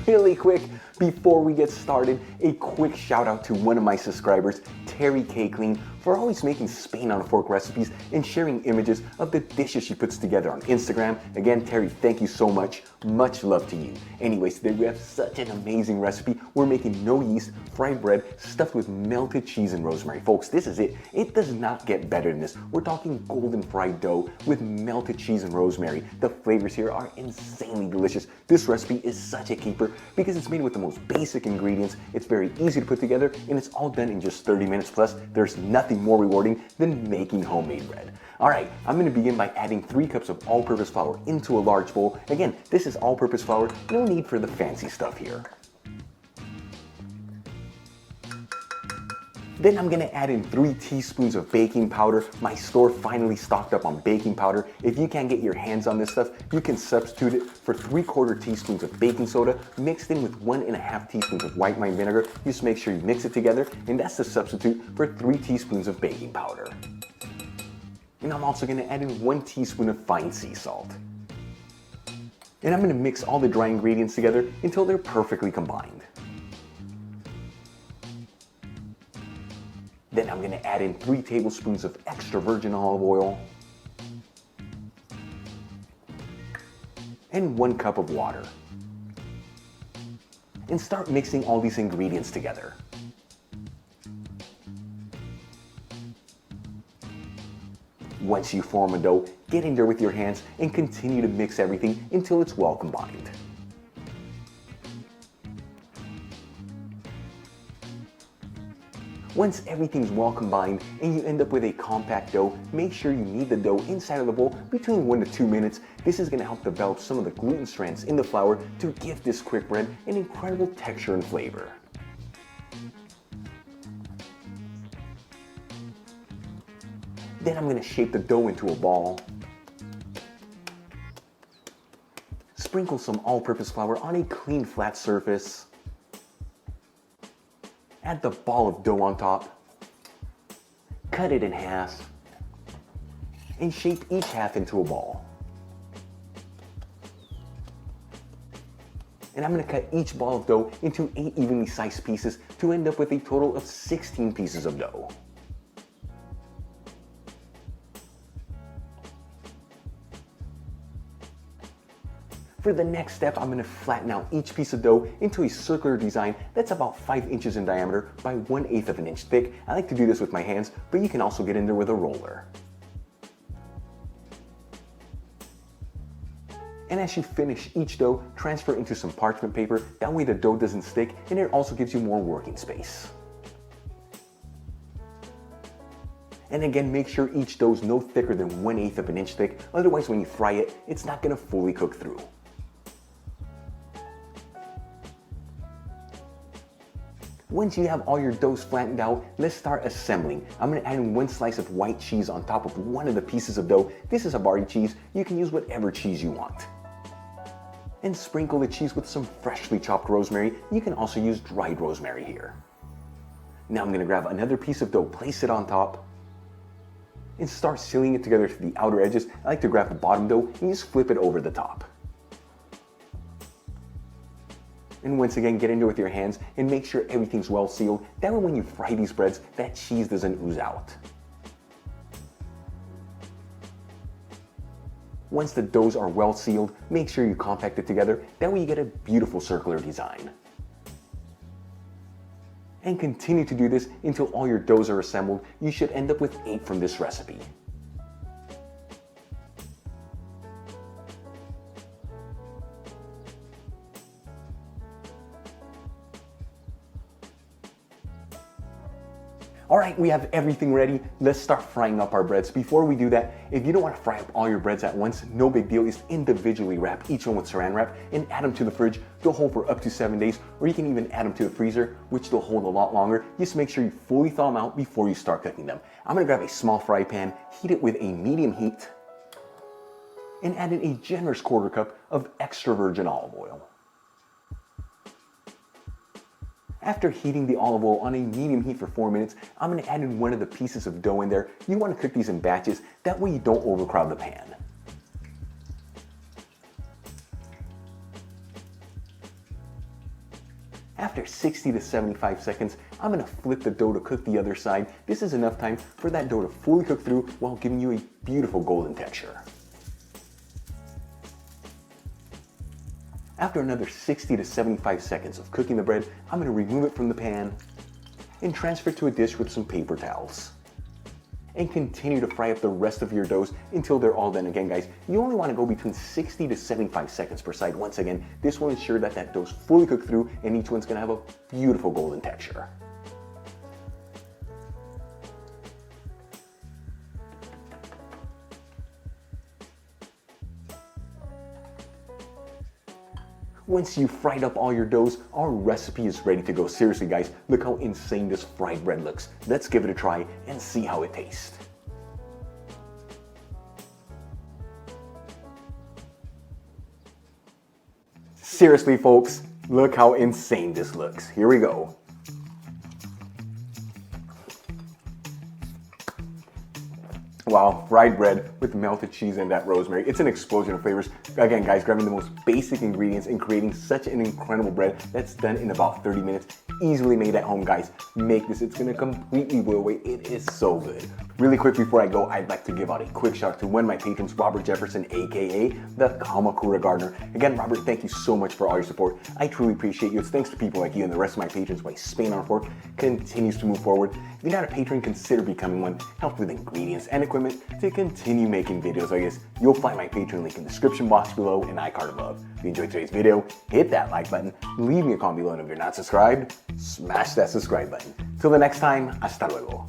really quick, before we get started, a quick shout out to one of my subscribers, Terry K. Clean, for always making Spain on a fork recipes and sharing images of the dishes she puts together on Instagram. Again, Terry, thank you so much. Much love to you. Anyways, today we have such an amazing recipe. We're making no yeast fried bread stuffed with melted cheese and rosemary. Folks, this is it. It does not get better than this. We're talking golden fried dough with melted cheese and rosemary. The flavors here are insanely delicious. This recipe is such a keeper because it's made with the most basic ingredients. It's very easy to put together and it's all done in just 30 minutes plus. There's nothing more rewarding than making homemade bread. Alright, I'm going to begin by adding 3 cups of all-purpose flour into a large bowl. Again, this is all-purpose flour, no need for the fancy stuff here. Then I'm going to add in 3 teaspoons of baking powder. My store finally stocked up on baking powder. If you can't get your hands on this stuff, you can substitute it for 3/4 teaspoons of baking soda mixed in with 1.5 teaspoons of white wine vinegar. Just make sure you mix it together, and that's the substitute for 3 teaspoons of baking powder. And I'm also going to add in 1 teaspoon of fine sea salt. And I'm going to mix all the dry ingredients together until they're perfectly combined. Then I'm going to add in 3 tablespoons of extra virgin olive oil and 1 cup of water. And start mixing all these ingredients together. Once you form a dough, get in there with your hands and continue to mix everything until it's well combined. Once everything's well combined and you end up with a compact dough, make sure you knead the dough inside of the bowl between 1 to 2 minutes. This is going to help develop some of the gluten strands in the flour to give this quick bread an incredible texture and flavor. Then I'm going to shape the dough into a ball. Sprinkle some all-purpose flour on a clean flat surface. Add the ball of dough on top, cut it in half, and shape each half into a ball. And I'm going to cut each ball of dough into 8 evenly sized pieces to end up with a total of 16 pieces of dough. For the next step, I'm going to flatten out each piece of dough into a circular design that's about 5 inches in diameter by 1/8 of an inch thick. I like to do this with my hands, but you can also get in there with a roller. And as you finish each dough, transfer into some parchment paper. That way the dough doesn't stick, and it also gives you more working space. And again, make sure each dough is no thicker than 1/8 of an inch thick. Otherwise, when you fry it, it's not going to fully cook through. Once you have all your doughs flattened out, let's start assembling. I'm going to add in 1 slice of white cheese on top of one of the pieces of dough. This is a Havarti cheese. You can use whatever cheese you want. And sprinkle the cheese with some freshly chopped rosemary. You can also use dried rosemary here. Now I'm going to grab another piece of dough, place it on top, and start sealing it together to the outer edges. I like to grab the bottom dough and just flip it over the top. And once again, get into it with your hands and make sure everything's well sealed. That way when you fry these breads, that cheese doesn't ooze out. Once the doughs are well sealed, make sure you compact it together. That way you get a beautiful circular design. And continue to do this until all your doughs are assembled. You should end up with 8 from this recipe. Alright, we have everything ready. Let's start frying up our breads. Before we do that, if you don't want to fry up all your breads at once, no big deal. Just individually wrap each one with saran wrap and add them to the fridge. They'll hold for up to 7 days, or you can even add them to the freezer, which they'll hold a lot longer. Just make sure you fully thaw them out before you start cooking them. I'm going to grab a small fry pan, heat it with a medium heat, and add in a generous 1/4 cup of extra virgin olive oil. After heating the olive oil on a medium heat for 4 minutes, I'm going to add in one of the pieces of dough in there. You want to cook these in batches, that way you don't overcrowd the pan. After 60 to 75 seconds, I'm gonna flip the dough to cook the other side. This is enough time for that dough to fully cook through while giving you a beautiful golden texture. After another 60 to 75 seconds of cooking the bread, I'm gonna remove it from the pan and transfer it to a dish with some paper towels. And continue to fry up the rest of your doughs until they're all done. Again, guys, you only want to go between 60 to 75 seconds per side. Once again, this will ensure that that dough's fully cooked through and each one's going to have a beautiful golden texture. Once you've fried up all your doughs, our recipe is ready to go. Seriously, guys, look how insane this fried bread looks. Let's give it a try and see how it tastes. Seriously, folks, look how insane this looks. Here we go. Wow, fried bread with melted cheese and that rosemary. It's an explosion of flavors. Again, guys, grabbing the most basic ingredients and creating such an incredible bread that's done in about 30 minutes. Easily made at home, guys. Make this. It's gonna completely blow away. It is so good. Really quick before I go, I'd like to give out a quick shout out to one of my patrons, Robert Jefferson, aka the Kamakura Gardener. Again, Robert, thank you so much for all your support. I truly appreciate you. It's thanks to people like you and the rest of my patrons why Spain on a Fork continues to move forward. If you're not a patron, consider becoming one. Help with ingredients and equipment to continue making videos like this. You'll find my Patreon link in the description box below and iCard above. If you enjoyed today's video, hit that like button, leave me a comment below, and if you're not subscribed, smash that subscribe button. Till the next time, hasta luego.